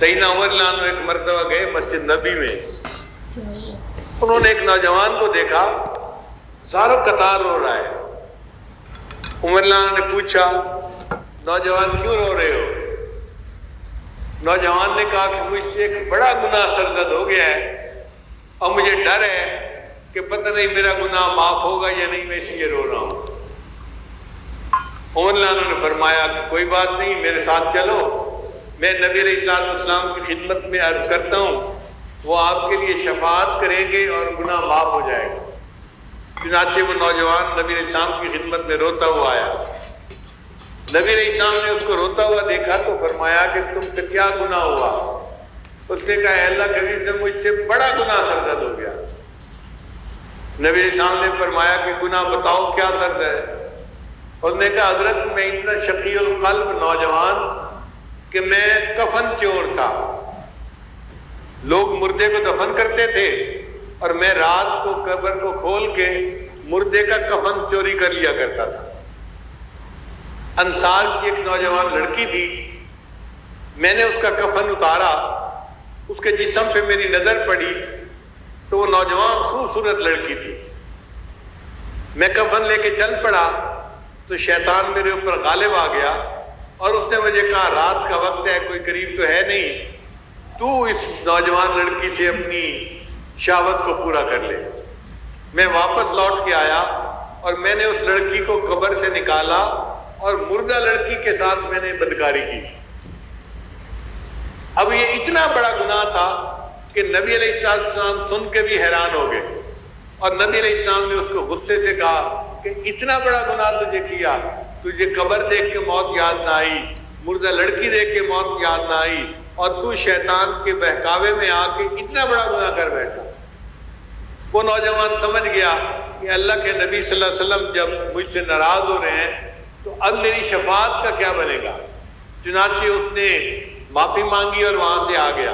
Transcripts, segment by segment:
سیدنا عمر رضی اللہ عنہ ایک مرتبہ گئے مسجد نبی میں، انہوں نے ایک نوجوان کو دیکھا ساروں قطار رو رہا ہے۔ عمر رضی اللہ عنہ نے پوچھا نوجوان کیوں رو رہے ہو؟ نوجوان نے کہا کہ مجھ سے ایک بڑا گناہ سرزد ہو گیا ہے اور مجھے ڈر ہے کہ پتہ نہیں میرا گناہ معاف ہوگا یا نہیں، میں اس لیے رو رہا ہوں۔ عمر رضی اللہ عنہ نے فرمایا کہ کوئی بات نہیں، میرے ساتھ چلو، میں نبی علیہ السلام کی خدمت میں عرض کرتا ہوں، وہ آپ کے لیے شفاعت کریں گے اور گناہ معاف ہو جائے گا۔ چنانچہ وہ نوجوان نبی علیہ السلام کی خدمت میں روتا ہوا آیا۔ نبی علیہ السلام نے اس کو روتا ہوا دیکھا تو فرمایا کہ تم سے کیا گناہ ہوا؟ اس نے کہا اے اللہ کے نبی سے مجھ سے بڑا گناہ سرزد ہو گیا۔ نبی علیہ السلام نے فرمایا کہ گناہ بتاؤ کیا سرزد ہے؟ اس نے کہا حضرت میں اتنا شقی القلب نوجوان کہ میں کفن چور تھا، لوگ مردے کو دفن کرتے تھے اور میں رات کو قبر کو کھول کے مردے کا کفن چوری کر لیا کرتا تھا۔ انصار کی ایک نوجوان لڑکی تھی، میں نے اس کا کفن اتارا، اس کے جسم پہ میری نظر پڑی تو وہ نوجوان خوبصورت لڑکی تھی۔ میں کفن لے کے چل پڑا تو شیطان میرے اوپر غالب آ گیا اور اس نے مجھے کہا رات کا وقت ہے، کوئی قریب تو ہے نہیں، تو اس نوجوان لڑکی سے اپنی شہوت کو پورا کر لے۔ میں واپس لوٹ کے آیا اور میں نے اس لڑکی کو قبر سے نکالا اور مردہ لڑکی کے ساتھ میں نے بدکاری کی۔ اب یہ اتنا بڑا گناہ تھا کہ نبی علیہ السلام سن کے بھی حیران ہو گئے اور نبی علیہ السلام نے اس کو غصے سے کہا کہ اتنا بڑا گناہ تجھے کیا، تجھے قبر دیکھ کے موت یاد نہ آئی، مردہ لڑکی دیکھ کے موت یاد نہ آئی، اور تو شیطان کے بہکاوے میں آ کے اتنا بڑا گناہ کر بیٹھا۔ وہ نوجوان سمجھ گیا کہ اللہ کے نبی صلی اللہ علیہ وسلم جب مجھ سے ناراض ہو رہے ہیں تو اب میری شفاعت کا کیا بنے گا۔ چنانچہ اس نے معافی مانگی اور وہاں سے آ گیا۔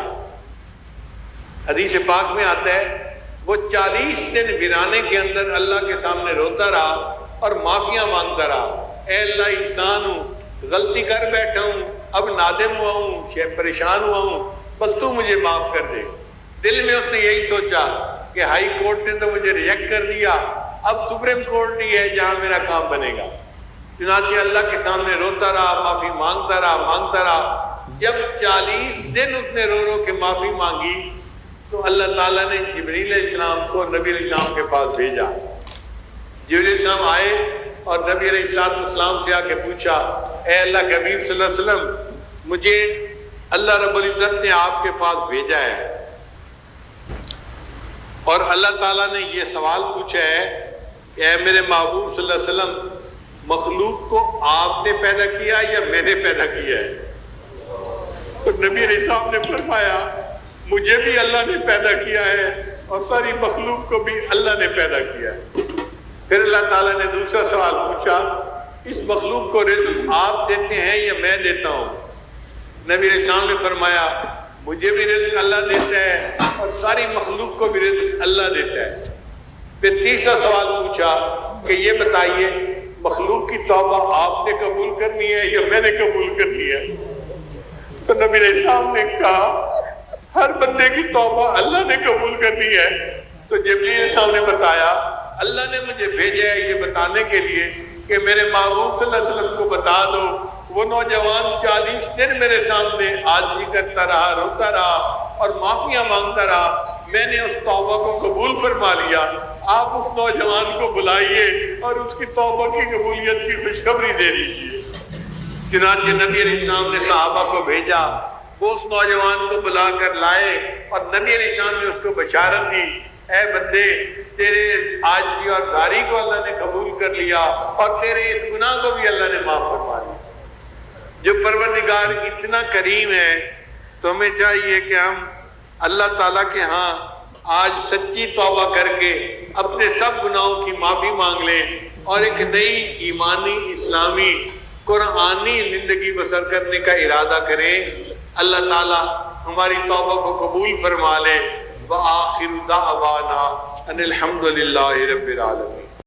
حدیث پاک میں آتا ہے وہ 40 دن ویرانے کے اندر اللہ کے سامنے روتا رہا اور معافیاں مانگتا رہا، اے اللہ انسان ہوں، غلطی کر بیٹھا ہوں، اب نادم ہوا ہوں، پریشان ہوا ہوں، بس تو مجھے معاف کر دے۔ دل میں اس نے یہی سوچا کہ ہائی کورٹ نے تو مجھے ریجیکٹ کر دیا، اب سپریم کورٹ ہی ہے جہاں میرا کام بنے گا۔ چنانچہ اللہ کے سامنے روتا رہا، معافی مانگتا رہا۔ جب 40 دن اس نے رو رو کے معافی مانگی تو اللہ تعالیٰ نے جبریل علیہ السلام کو نبی علیہ السلام کے پاس بھیجا۔ جبریل علیہ السلام آئے اور نبی علیہ السلام سے آ کے پوچھا، اے اللہ کے حبیب صلی اللہ علیہ وسلم، مجھے اللہ رب العزت نے آپ کے پاس بھیجا ہے اور اللہ تعالیٰ نے یہ سوال پوچھا ہے کہ اے میرے محبوب صلی اللہ علیہ وسلم، مخلوق کو آپ نے پیدا کیا یا میں نے پیدا کیا ہے؟ تو نبی علیہ السلام نے فرمایا مجھے بھی اللہ نے پیدا کیا ہے اور ساری مخلوق کو بھی اللہ نے پیدا کیا ہے۔ پھر اللہ تعالیٰ نے دوسرا سوال پوچھا، اس مخلوق کو رزق آپ دیتے ہیں یا میں دیتا ہوں؟ نبی علیہ السلام نے فرمایا مجھے بھی رزق اللہ دیتا ہے اور ساری مخلوق کو بھی رزق اللہ دیتا ہے۔ پھر تیسرا سوال پوچھا کہ یہ بتائیے مخلوق کی توبہ آپ نے قبول کرنی ہے یا میں نے قبول کرنی ہے؟ تو نبی علیہ السلام نے کہا ہر بندے کی توبہ اللہ نے قبول کرنی ہے۔ تو جبریل علیہ السلام نے بتایا اللہ نے مجھے بھیجا ہے یہ بتانے کے لیے کہ میرے محبوب صلی اللہ علیہ وسلم کو بتا دو وہ نوجوان 40 دن میرے سامنے عاجزی کرتا رہا، روتا رہا اور معافیاں مانگتا رہا، میں نے اس توبہ کو قبول فرما لیا، آپ اس نوجوان کو بلائیے اور اس کی توبہ کی قبولیت کی خوشخبری دے دیجیے۔ چنانچہ نبی علیہ السلام نے صحابہ کو بھیجا، وہ اس نوجوان کو بلا کر لائے اور نبی علیہ السلام نے اس کو بشارت دی، اے بندے تیرے عاجزی اور داری کو اللہ نے قبول کر لیا اور تیرے اس گناہ کو بھی اللہ نے معاف فرما لیا۔ جو پروردگار اتنا کریم ہے تو ہمیں چاہیے کہ ہم اللہ تعالیٰ کے ہاں آج سچی توبہ کر کے اپنے سب گناہوں کی معافی مانگ لیں اور ایک نئی ایمانی اسلامی قرآنی زندگی بسر کرنے کا ارادہ کریں۔ اللہ تعالیٰ ہماری توبہ کو قبول فرما لے۔ وآخر دعوانا ان الحمد للہ رب العالمین۔